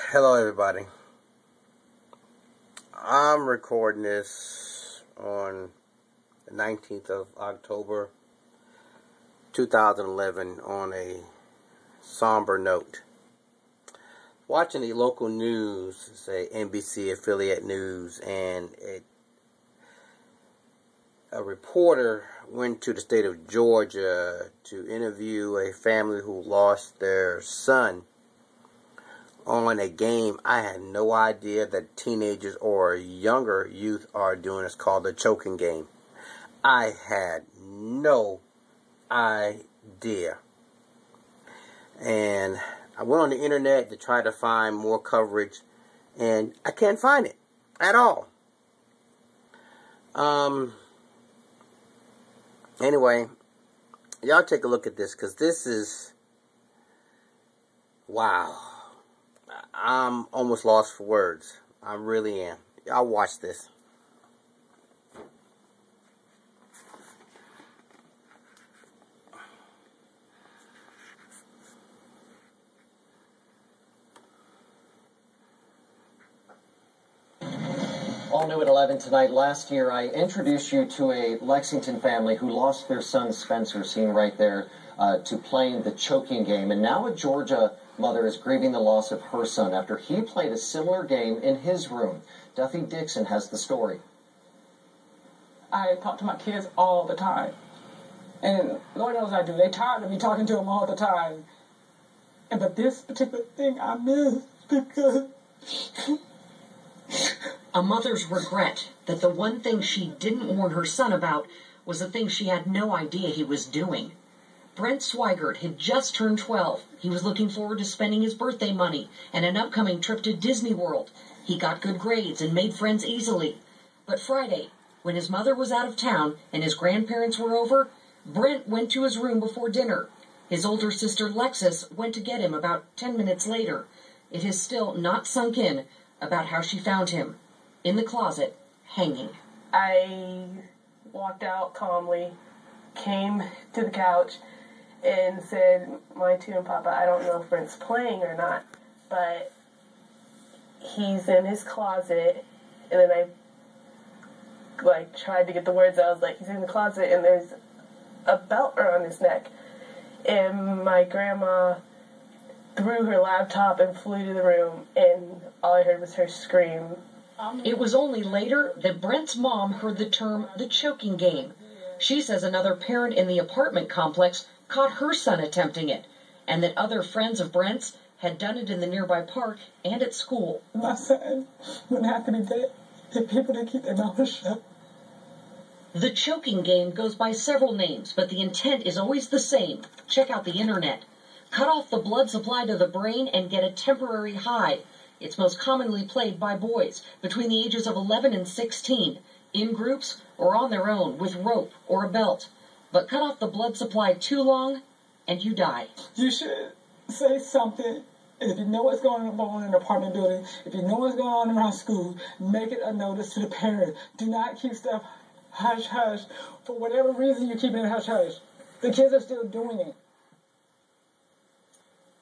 Hello, everybody. I'm recording this on the 19th of October, 2011 on a somber note. Watching the local news, say NBC affiliate news, and a reporter went to the state of Georgia to interview a family who lost their son on a game I had no idea that teenagers or younger youth are doing. It's called the choking game. I had no idea. And I went on the internet to try to find more coverage, and I can't find it at all. Anyway, y'all take a look at this, because this is, wow. I'm almost lost for words. I really am. Y'all watch this. All new at 11 tonight. Last year, I introduced you to a Lexington family who lost their son Spencer, seen right there, to playing the choking game. And now a Georgia mother is grieving the loss of her son after he played a similar game in his room. Duffy Dixon has the story. I talk to my kids all the time. And Lord knows I do. They tired of me talking to them all the time. But this particular thing I miss because... A mother's regret that the one thing she didn't warn her son about was the thing she had no idea he was doing. Britt Swygert had just turned 12. He was looking forward to spending his birthday money and an upcoming trip to Disney World. He got good grades and made friends easily. But Friday, when his mother was out of town and his grandparents were over, Brent went to his room before dinner. His older sister Lexis went to get him about 10 minutes later. It has still not sunk in about how she found him in the closet, hanging. I walked out calmly, came to the couch, and said, "My tune, Papa, I don't know if Brent's playing or not, but he's in his closet." And then I tried to get the words out. I was like, "He's in the closet, and there's a belt around his neck." And my grandma threw her laptop and flew to the room, and all I heard was her scream. It was only later that Brent's mom heard the term the choking game. She says another parent in the apartment complex caught her son attempting it, and that other friends of Brent's had done it in the nearby park and at school. My son wouldn't have to be dead if people didn't keep their mouths shut. The choking game goes by several names, but the intent is always the same. Check out the internet. Cut off the blood supply to the brain and get a temporary high. It's most commonly played by boys between the ages of 11 and 16, in groups or on their own with rope or a belt. But cut off the blood supply too long, and you die. You should say something. If you know what's going on in an apartment building, if you know what's going on around school, make it a notice to the parents. Do not keep stuff hush-hush. For whatever reason, you're keeping it hush-hush. The kids are still doing it.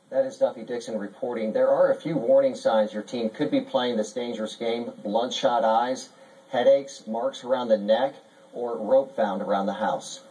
That is Duffy Dixon reporting. There are a few warning signs your teen could be playing this dangerous game: bloodshot eyes, headaches, marks around the neck, or rope found around the house.